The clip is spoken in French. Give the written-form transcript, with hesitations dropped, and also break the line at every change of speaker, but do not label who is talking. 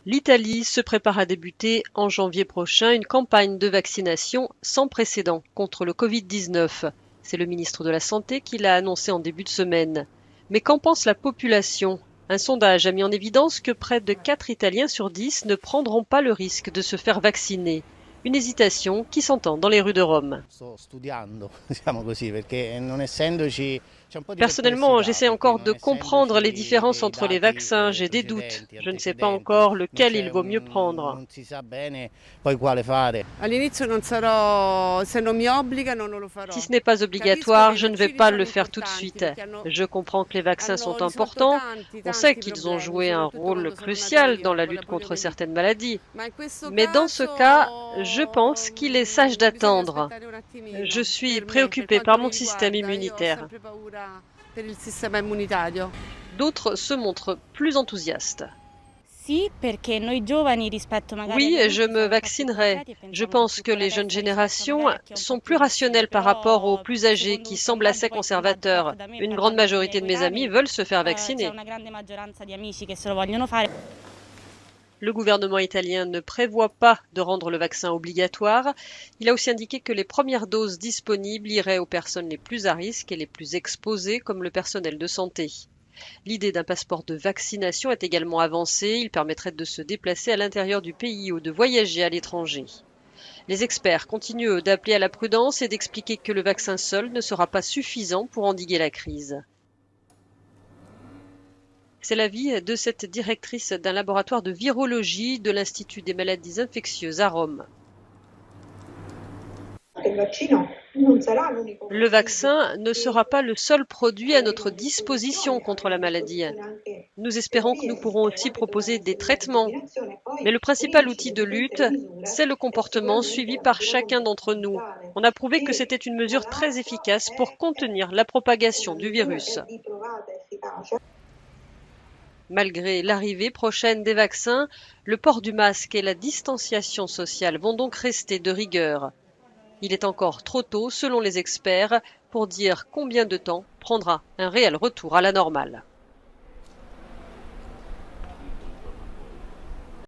L'Italie se prépare à débuter en janvier prochain une campagne de vaccination sans précédent contre le Covid-19. C'est le ministre de la Santé qui l'a annoncé en début de semaine. Mais qu'en pense la population? Un sondage a mis en évidence que près de 4 Italiens sur 10 ne prendront pas le risque de se faire vacciner. Une hésitation qui s'entend dans les rues de Rome. Personnellement, j'essaie encore de comprendre les différences entre les vaccins. J'ai des doutes. Je ne sais pas encore lequel il vaut mieux prendre. Si ce n'est pas obligatoire, je ne vais pas le faire tout de suite. Je comprends que les vaccins sont importants. On sait qu'ils ont joué un rôle crucial dans la lutte contre certaines maladies. Mais dans ce cas, je pense qu'il est sage d'attendre. Je suis préoccupée par mon système immunitaire. D'autres se montrent plus enthousiastes. Oui, je me vaccinerai. Je pense que les jeunes générations sont plus rationnelles par rapport aux plus âgés qui semblent assez conservateurs. Une grande majorité de mes amis veulent se faire vacciner. Le gouvernement italien ne prévoit pas de rendre le vaccin obligatoire. Il a aussi indiqué que les premières doses disponibles iraient aux personnes les plus à risque et les plus exposées, comme le personnel de santé. L'idée d'un passeport de vaccination est également avancée. Il permettrait de se déplacer à l'intérieur du pays ou de voyager à l'étranger. Les experts continuent d'appeler à la prudence et d'expliquer que le vaccin seul ne sera pas suffisant pour endiguer la crise. C'est l'avis de cette directrice d'un laboratoire de virologie de l'Institut des maladies infectieuses à Rome. Le vaccin ne sera pas le seul produit à notre disposition contre la maladie. Nous espérons que nous pourrons aussi proposer des traitements. Mais le principal outil de lutte, c'est le comportement suivi par chacun d'entre nous. On a prouvé que c'était une mesure très efficace pour contenir la propagation du virus. Malgré l'arrivée prochaine des vaccins, le port du masque et la distanciation sociale vont donc rester de rigueur. Il est encore trop tôt, selon les experts, pour dire combien de temps prendra un réel retour à la normale.